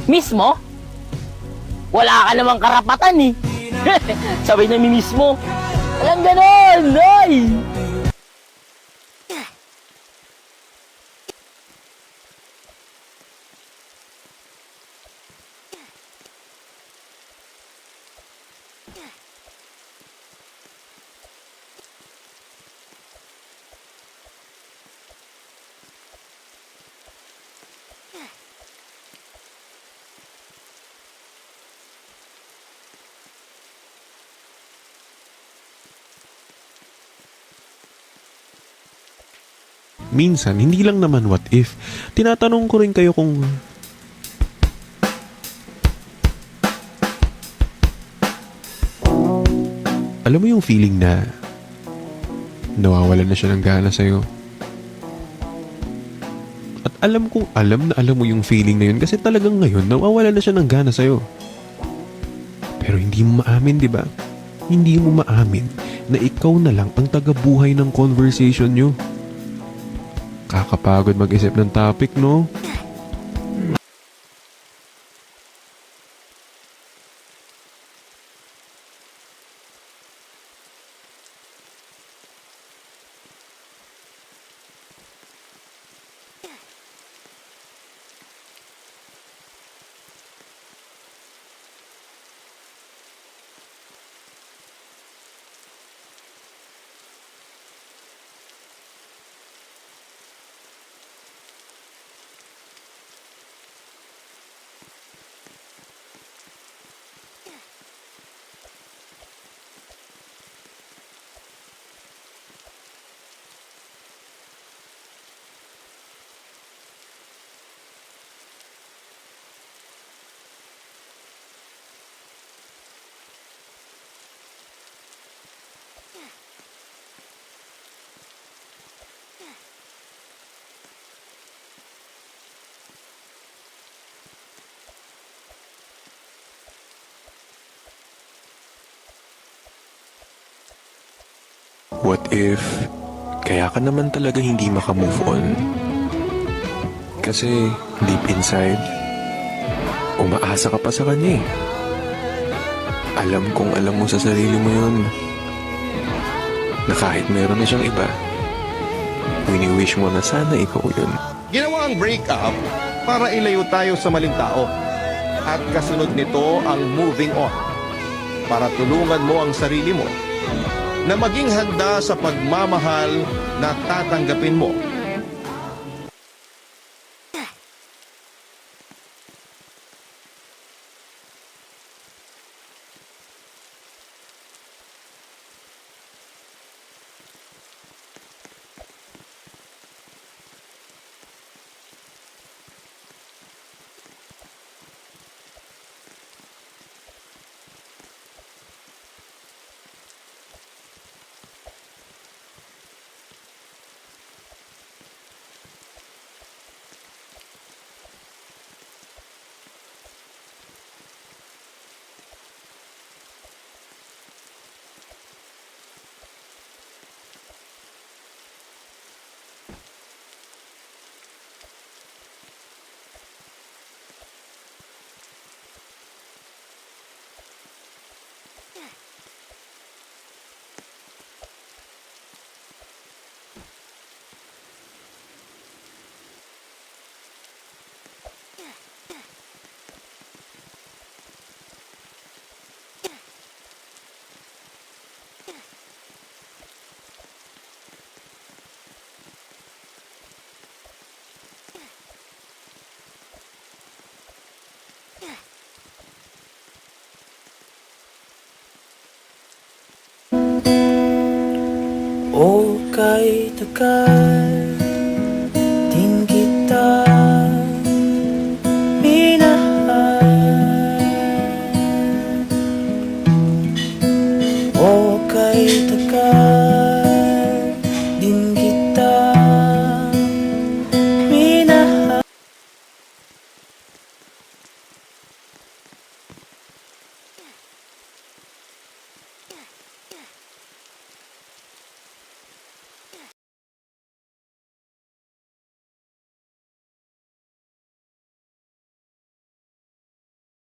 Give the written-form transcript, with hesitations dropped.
Mismo? Wala ka namang karapatan eh. Sabay na mismo. Walang ganon, ay! Minsan, hindi lang naman what if. Tinatanong ko rin kayo kung alam mo yung feeling na nawawalan na siya ng gana sa'yo. At alam kong alam na alam mo yung feeling na yun kasi talagang ngayon nawawalan na siya ng gana sa'yo. Pero hindi mo maamin, di ba? Hindi mo maamin na ikaw na lang ang tagabuhay ng conversation nyo. Kakapagod mag-isip ng topic, no? What if kaya ka naman talaga hindi makamove on? Kasi deep inside, umaasa ka pa sa kanya eh. Alam kong alam mo sa sarili mo yun na kahit meron na siyang iba, wini-wish mo na sana ikaw yun. Ginawa ang breakup para ilayo tayo sa maling tao. At kasunod nito ang moving on. Para tulungan mo ang sarili mo na maging handa sa pagmamahal na tatanggapin mo. O kay tagal